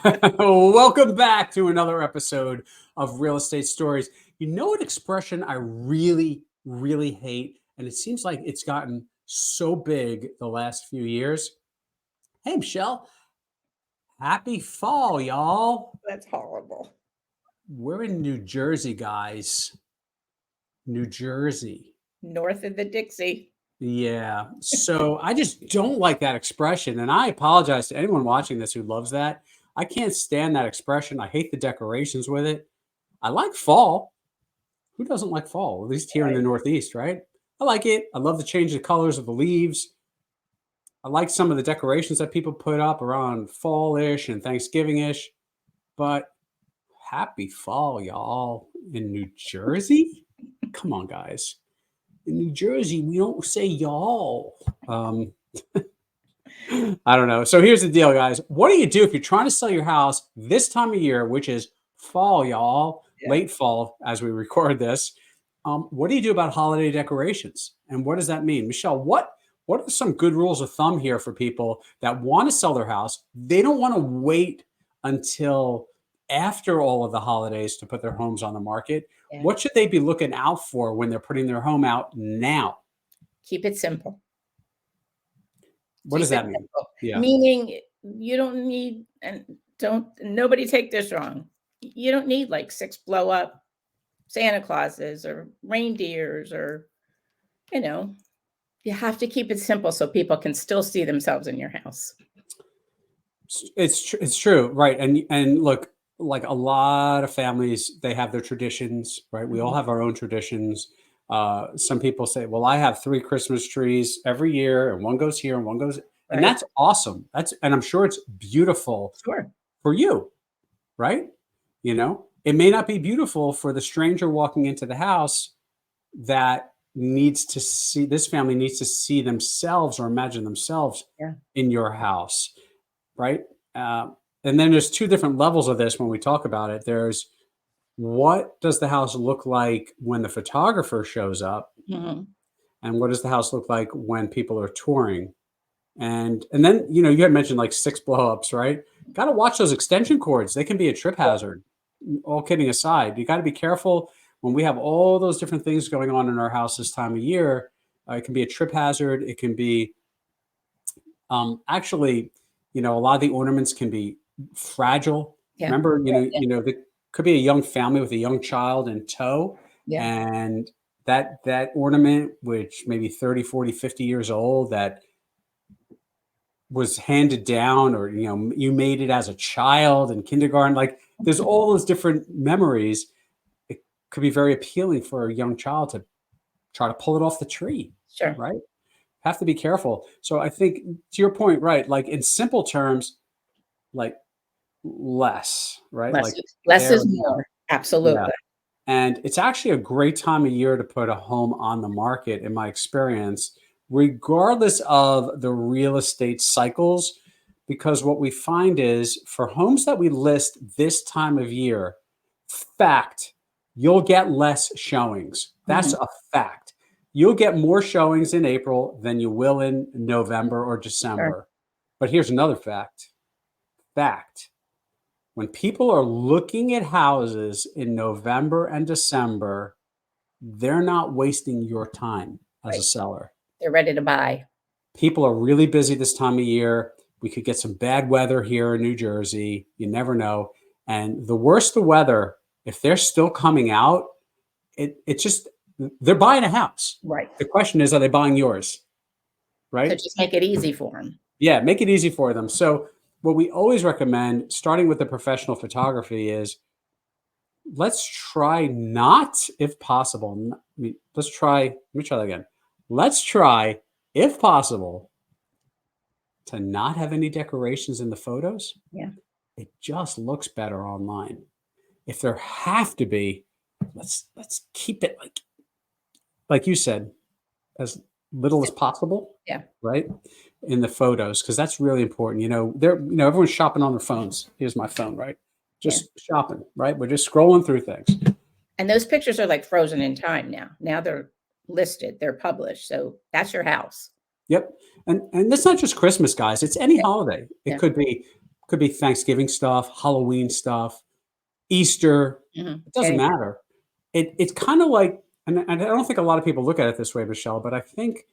Welcome back to another episode of Real Estate Stories. You know what expression I really, really hate? And it seems like it's gotten so big the last few years. Hey, Michelle, happy fall, y'all. That's horrible. We're in New Jersey, guys. New Jersey. North of the Dixie. Yeah. So I just don't like that expression. And I apologize to anyone watching this who loves that. I can't stand that expression. I hate the decorations with it. I like fall. Who doesn't like fall? At least here in the Right. Northeast, right? I like it. I love to change the colors of the leaves. I like some of the decorations that people put up around fall-ish and Thanksgiving-ish. But happy fall, y'all. In New Jersey? Come on, guys. In New Jersey, we don't say y'all. I don't know. So here's the deal, guys. What do you do if you're trying to sell your house this time of year, which is fall, y'all, Yeah. late fall as we record this? What do you do about holiday decorations? And what does that mean? Michelle, what are some good rules of thumb here for people that want to sell their house? They don't want to wait until after all of the holidays to put their homes on the market. Yeah. What should they be looking out for when they're putting their home out now? Keep it simple. What does Keep that it mean? simple. Yeah. Meaning you don't need, and nobody take this wrong. You don't need like 6 blow up Santa Clauses or reindeers or, you have to keep it simple so people can still see themselves in your house. It's true, right? And look, like a lot of families, they have their traditions, right? We all have our own traditions. Some people say, "Well, I have 3 Christmas trees every year, and one goes here and one goes," and Right. that's awesome. And I'm sure it's beautiful Sure. for you, right? It may not be beautiful for the stranger walking into the house that this family needs to see themselves or imagine themselves Yeah. in your house, right? And then there's 2 different levels of this when we talk about it. There's what does the house look like when the photographer shows up, hmm and what does the house look like when people are touring? And then you had mentioned like 6 blowups, right? Got to watch those extension cords. They can be a trip hazard. All kidding aside, you got to be careful when we have all those different things going on in our house this time of year. It can be a trip hazard. It can be actually, a lot of the ornaments can be fragile. Yeah. Remember, Yeah. there could be a young family with a young child in tow, Yeah. and that ornament, which maybe 30, 40, 50 years old, that was handed down, or you made it as a child in kindergarten. Like there's all those different memories. It could be very appealing for a young child to try to pull it off the tree, Sure. right? Have to be careful. So I think to your point, right? Like in simple terms, like less, right? Less is more. Absolutely. Yeah. And it's actually a great time of year to put a home on the market, in my experience, regardless of the real estate cycles, because what we find is for homes that we list this time of year, fact, you'll get less showings. That's a fact. You'll get more showings in April than you will in November or December. Sure. But here's another fact. When people are looking at houses in November and December, they're not wasting your time as a seller. They're ready to buy. People are really busy this time of year. We could get some bad weather here in New Jersey. You never know. And the worse the weather, if they're still coming out, it's just, they're buying a house. Right. The question is, are they buying yours? Right? So just make it easy for them. Yeah, make it easy for them. So what we always recommend, starting with the professional photography, is let's try not, if possible, let me try that again. Let's try, if possible, to not have any decorations in the photos. Yeah. It just looks better online. If there have to be, let's keep it like you said, as little as possible. Yeah. Right. In the photos, because that's really important. Everyone's shopping on their phones. Here's my phone, right? Just shopping, right? We're just scrolling through things. And those pictures are like frozen in time now. Now they're listed, they're published. So that's your house. Yep. And that's not just Christmas, guys. It's any holiday. It could be Could be Thanksgiving stuff, Halloween stuff, Easter. It doesn't Getting matter. It's kind of like, and I don't think a lot of people look at it this way, Michelle, but I think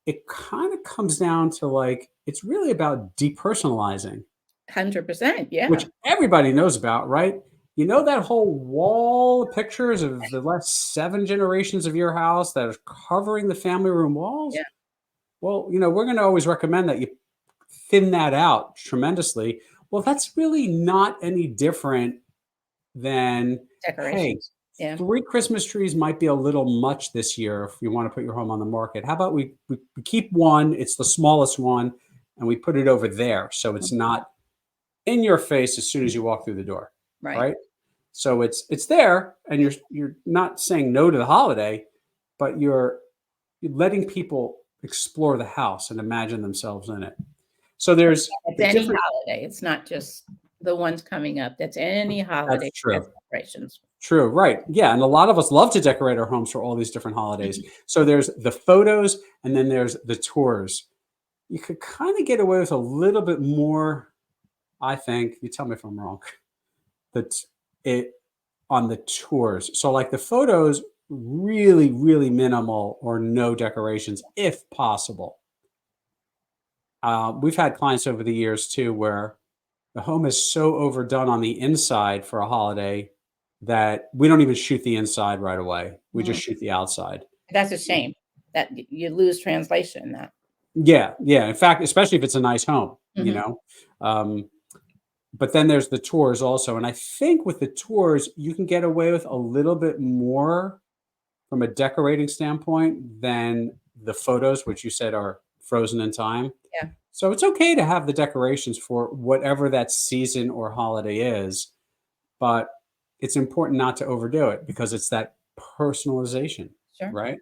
it kind of comes down to like, it's really about depersonalizing, 100%. Yeah. which everybody knows about, right? You know, that whole wall of pictures of the last 7 generations of your house that are covering the family room walls? Yeah. Well, you know, we're going to always recommend that you thin that out tremendously. Well, that's really not any different than, hey, Decorations. Yeah. 3 Christmas trees might be a little much this year if you want to put your home on the market. How about we keep one, it's the smallest one, and we put it over there so it's not in your face as soon as you walk through the door, Right. right? So it's there, and you're not saying no to the holiday, but you're letting people explore the house and imagine themselves in it. So there's It's the any different. holiday. It's not just the ones coming up. That's any That's holiday true. has decorations. True, right. Yeah, and a lot of us love to decorate our homes for all these different holidays. So there's the photos and then there's the tours. You could kind of get away with a little bit more, I think. You tell me if I'm wrong. That it on the tours. So like the photos, really, really minimal or no decorations if possible. We've had clients over the years too where the home is so overdone on the inside for a holiday that we don't even shoot the inside right away. We Mhm. just shoot the outside. That's a shame that you lose translation in that. Yeah, yeah. In fact, especially if it's a nice home, you Mhm. know. Um, but then there's the tours also, and I think with the tours you can get away with a little bit more from a decorating standpoint than the photos, which you said are frozen in time. Yeah. So it's okay to have the decorations for whatever that season or holiday is, but it's important not to overdo it because it's that personalization, Sure. right?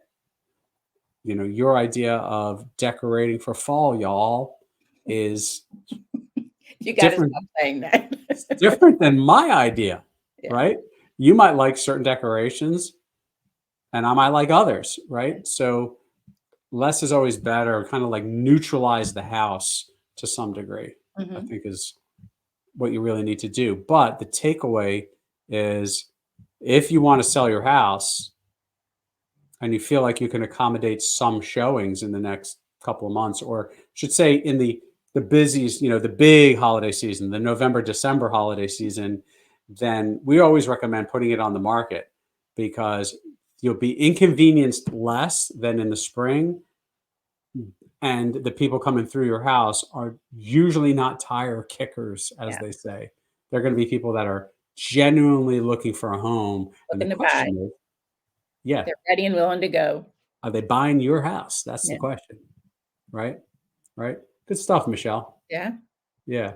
You know, your idea of decorating for fall, y'all, is You gotta different stop saying that. different than my idea, Yeah. right? You might like certain decorations and I might like others, right? So less is always better, kind of like neutralize the house to some degree, I Mhm. think is what you really need to do. But the takeaway is if you want to sell your house and you feel like you can accommodate some showings in the next couple of months, or I should say in the busiest, you know, the big holiday season, the November, December holiday season, then we always recommend putting it on the market because you'll be inconvenienced less than in the spring, and the people coming through your house are usually not tire kickers, as Yeah. they say. They're going to be people that are genuinely looking for a home. And the Looking to buy. question is, yeah, They're ready and willing to go. are they buying your house? That's the Yeah. question, right? Right. Good stuff, Michelle. Yeah. Yeah.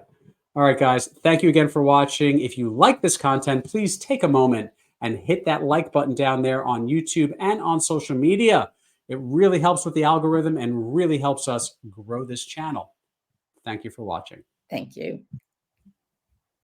All right, guys. Thank you again for watching. If you like this content, please take a moment and hit that like button down there on YouTube and on social media. It really helps with the algorithm and really helps us grow this channel. Thank you for watching. Thank you.